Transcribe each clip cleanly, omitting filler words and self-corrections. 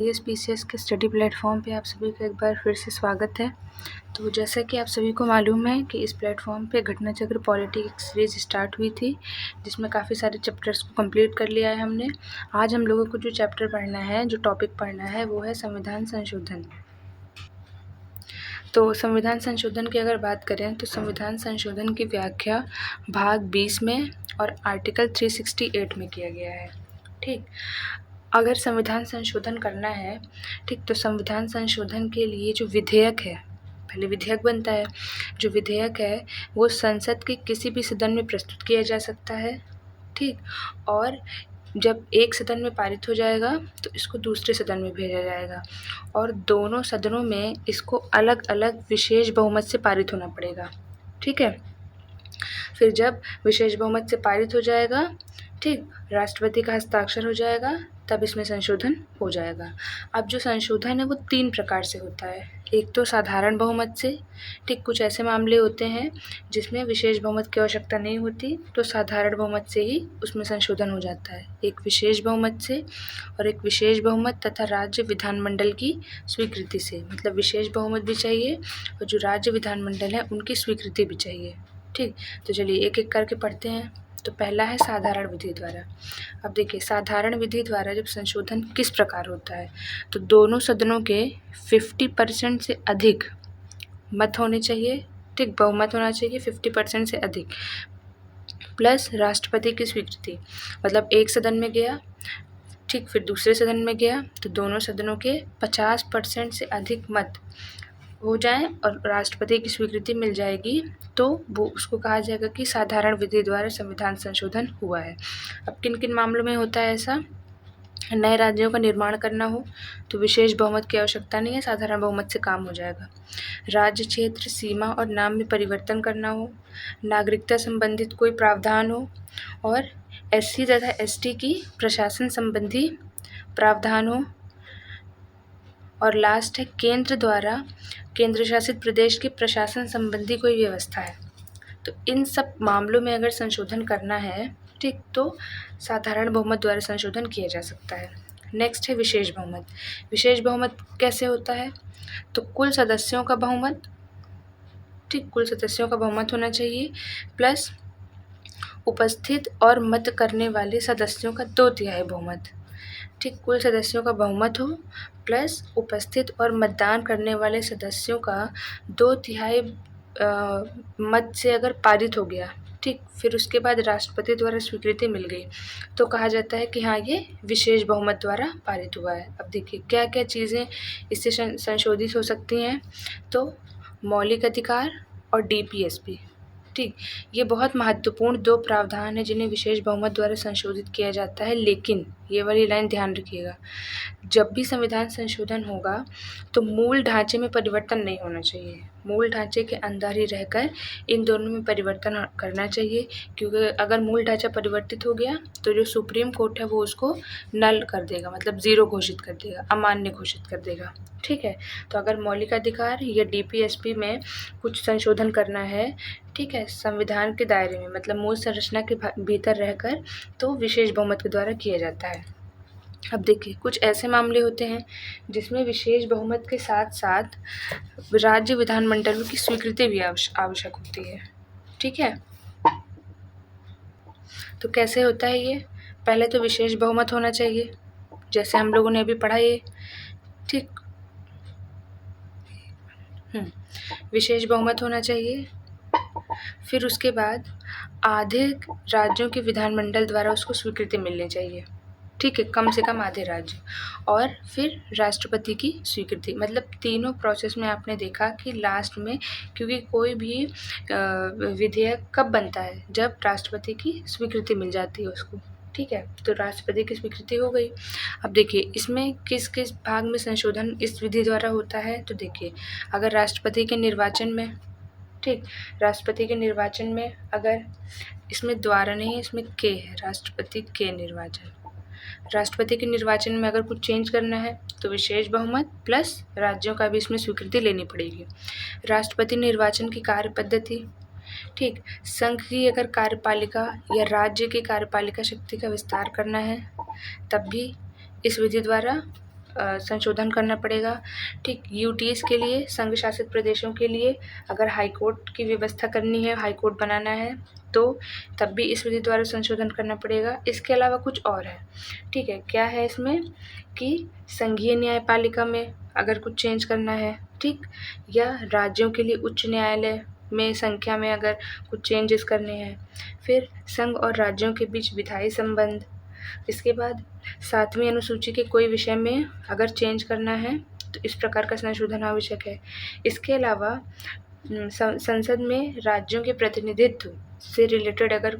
ये स्पीसीएस के study platform पे आप सभी का एक बार फिर से स्वागत है। तो जैसा कि आप सभी को मालूम है कि इस प्लेटफॉर्म पे घटना चक्र पॉलिटी एक सीरीज स्टार्ट हुई थी, जिसमें काफ़ी सारे चैप्टर्स को कंप्लीट कर लिया है हमने। आज हम लोगों को जो चैप्टर पढ़ना है, जो टॉपिक पढ़ना है, वो है संविधान संशोधन। तो संविधान संशोधन की अगर बात करें तो संविधान संशोधन की व्याख्या भाग 20 में और आर्टिकल 368 में किया गया है। ठीक, अगर संविधान संशोधन करना है, ठीक, तो संविधान संशोधन के लिए जो विधेयक है, पहले विधेयक बनता है। जो विधेयक है वो संसद के किसी भी सदन में प्रस्तुत किया जा सकता है, ठीक, और जब एक सदन में पारित हो जाएगा तो इसको दूसरे सदन में भेजा जाएगा और दोनों सदनों में इसको अलग अलग विशेष बहुमत से पारित होना पड़ेगा। ठीक है, फिर जब विशेष बहुमत से पारित हो जाएगा, ठीक, राष्ट्रपति का हस्ताक्षर हो जाएगा, तब इसमें संशोधन हो जाएगा। अब जो संशोधन है वो 3 प्रकार से होता है। एक तो साधारण बहुमत से, ठीक, कुछ ऐसे मामले होते हैं जिसमें विशेष बहुमत की आवश्यकता नहीं होती, तो साधारण बहुमत से ही उसमें संशोधन हो जाता है। एक विशेष बहुमत से और एक विशेष बहुमत तथा राज्य विधानमंडल की स्वीकृति से, मतलब विशेष बहुमत भी चाहिए और जो राज्य विधानमंडल है उनकी स्वीकृति भी चाहिए। ठीक, तो चलिए एक एक करके पढ़ते हैं। तो पहला है साधारण विधि द्वारा। अब देखिए, साधारण विधि द्वारा जब संशोधन किस प्रकार होता है, तो दोनों सदनों के 50% से अधिक मत होने चाहिए, ठीक, बहुमत होना चाहिए 50% से अधिक, प्लस राष्ट्रपति की स्वीकृति। मतलब एक सदन में गया, ठीक, फिर दूसरे सदन में गया, तो दोनों सदनों के 50% से अधिक मत हो जाए और राष्ट्रपति की स्वीकृति मिल जाएगी, तो वो उसको कहा जाएगा कि साधारण विधि द्वारा संविधान संशोधन हुआ है। अब किन किन मामलों में होता है ऐसा? नए राज्यों का निर्माण करना हो तो विशेष बहुमत की आवश्यकता नहीं है, साधारण बहुमत से काम हो जाएगा। राज्य, क्षेत्र, सीमा और नाम में परिवर्तन करना हो, नागरिकता संबंधित कोई प्रावधान हो और एससी तथा एसटी की प्रशासन संबंधी प्रावधान हो, और लास्ट है केंद्र द्वारा केंद्र शासित प्रदेश के प्रशासन संबंधी कोई व्यवस्था है। तो इन सब मामलों में अगर संशोधन करना है, ठीक, तो साधारण बहुमत द्वारा संशोधन किया जा सकता है। नेक्स्ट है विशेष बहुमत। विशेष बहुमत कैसे होता है? तो कुल सदस्यों का बहुमत, ठीक, कुल सदस्यों का बहुमत होना चाहिए, प्लस उपस्थित और मत करने वाले सदस्यों का 2/3 बहुमत। ठीक, कुल सदस्यों का बहुमत हो प्लस उपस्थित और मतदान करने वाले सदस्यों का 2/3 मत से अगर पारित हो गया, ठीक, फिर उसके बाद राष्ट्रपति द्वारा स्वीकृति मिल गई, तो कहा जाता है कि हाँ, ये विशेष बहुमत द्वारा पारित हुआ है। अब देखिए क्या क्या चीज़ें इससे संशोधित हो सकती हैं। तो मौलिक अधिकार और डीपीएसपी, ठीक, ये बहुत महत्वपूर्ण 2 प्रावधान हैं जिन्हें विशेष बहुमत द्वारा संशोधित किया जाता है। लेकिन ये वाली लाइन ध्यान रखिएगा, जब भी संविधान संशोधन होगा तो मूल ढांचे में परिवर्तन नहीं होना चाहिए। मूल ढांचे के अंदर ही रहकर इन दोनों में परिवर्तन करना चाहिए, क्योंकि अगर मूल ढांचा परिवर्तित हो गया तो जो सुप्रीम कोर्ट है वो उसको नल कर देगा, मतलब ज़ीरो घोषित कर देगा, अमान्य घोषित कर देगा। ठीक है, तो अगर मौलिक अधिकार या डीपीएसपी में कुछ संशोधन करना है, ठीक है, संविधान के दायरे में, मतलब मूल संरचना के भीतर रहकर, तो विशेष बहुमत के द्वारा किया जाता है। अब देखिए कुछ ऐसे मामले होते हैं जिसमें विशेष बहुमत के साथ साथ राज्य विधानमंडलों की स्वीकृति भी आवश्यक होती है। ठीक है, तो कैसे होता है ये? पहले तो विशेष बहुमत होना चाहिए, जैसे हम लोगों ने अभी पढ़ा ये, ठीक, विशेष बहुमत होना चाहिए। फिर उसके बाद आधे राज्यों के विधानमंडल द्वारा उसको स्वीकृति मिलनी चाहिए, ठीक है, कम से कम आधे राज्य, और फिर राष्ट्रपति की स्वीकृति। मतलब तीनों प्रोसेस में आपने देखा कि लास्ट में, क्योंकि कोई भी विधेयक कब बनता है? जब राष्ट्रपति की स्वीकृति मिल जाती है उसको। ठीक है, तो राष्ट्रपति की स्वीकृति हो गई। अब देखिए इसमें किस किस भाग में संशोधन इस विधि द्वारा होता है। तो देखिए, अगर राष्ट्रपति के निर्वाचन में, ठीक, राष्ट्रपति के निर्वाचन में अगर, इसमें द्वारा नहीं है, इसमें के है, राष्ट्रपति के निर्वाचन, राष्ट्रपति के निर्वाचन में अगर कुछ चेंज करना है तो विशेष बहुमत प्लस राज्यों का भी इसमें स्वीकृति लेनी पड़ेगी। राष्ट्रपति निर्वाचन की कार्य पद्धति, ठीक, संघ की अगर कार्यपालिका या राज्य की कार्यपालिका शक्ति का विस्तार करना है तब भी इस विधि द्वारा संशोधन करना पड़ेगा। ठीक, यूटीज़ के लिए, संघ शासित प्रदेशों के लिए अगर हाई कोर्ट की व्यवस्था करनी है, हाई कोर्ट बनाना है, तो तब भी इस विधि द्वारा संशोधन करना पड़ेगा। इसके अलावा कुछ और है, ठीक है। क्या है इसमें कि संघीय न्यायपालिका में अगर कुछ चेंज करना है, ठीक, या राज्यों के लिए उच्च न्यायालय में संख्या में अगर कुछ चेंजेस करने हैं, फिर संघ और राज्यों के बीच विधायी संबंध, इसके बाद 7वीं अनुसूची के कोई विषय में अगर चेंज करना है तो इस प्रकार का संशोधन आवश्यक है। इसके अलावा संसद में राज्यों के प्रतिनिधित्व से रिलेटेड अगर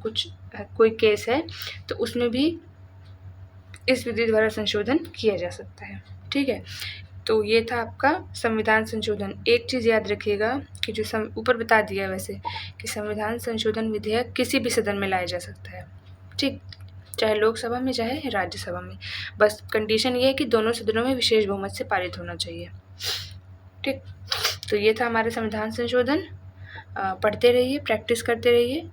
कोई केस है तो उसमें भी इस विधि द्वारा संशोधन किया जा सकता है, ठीक है। तो ये था आपका संविधान संशोधन। एक चीज़ याद रखिएगा कि जो ऊपर बता दिया है वैसे कि संविधान संशोधन विधेयक किसी भी सदन में लाया जा सकता है, ठीक, चाहे लोकसभा में चाहे राज्यसभा में। बस कंडीशन ये है कि दोनों सदनों में विशेष बहुमत से पारित होना चाहिए, ठीक। तो ये था हमारा संविधान संशोधन। पढ़ते रहिए, प्रैक्टिस करते रहिए।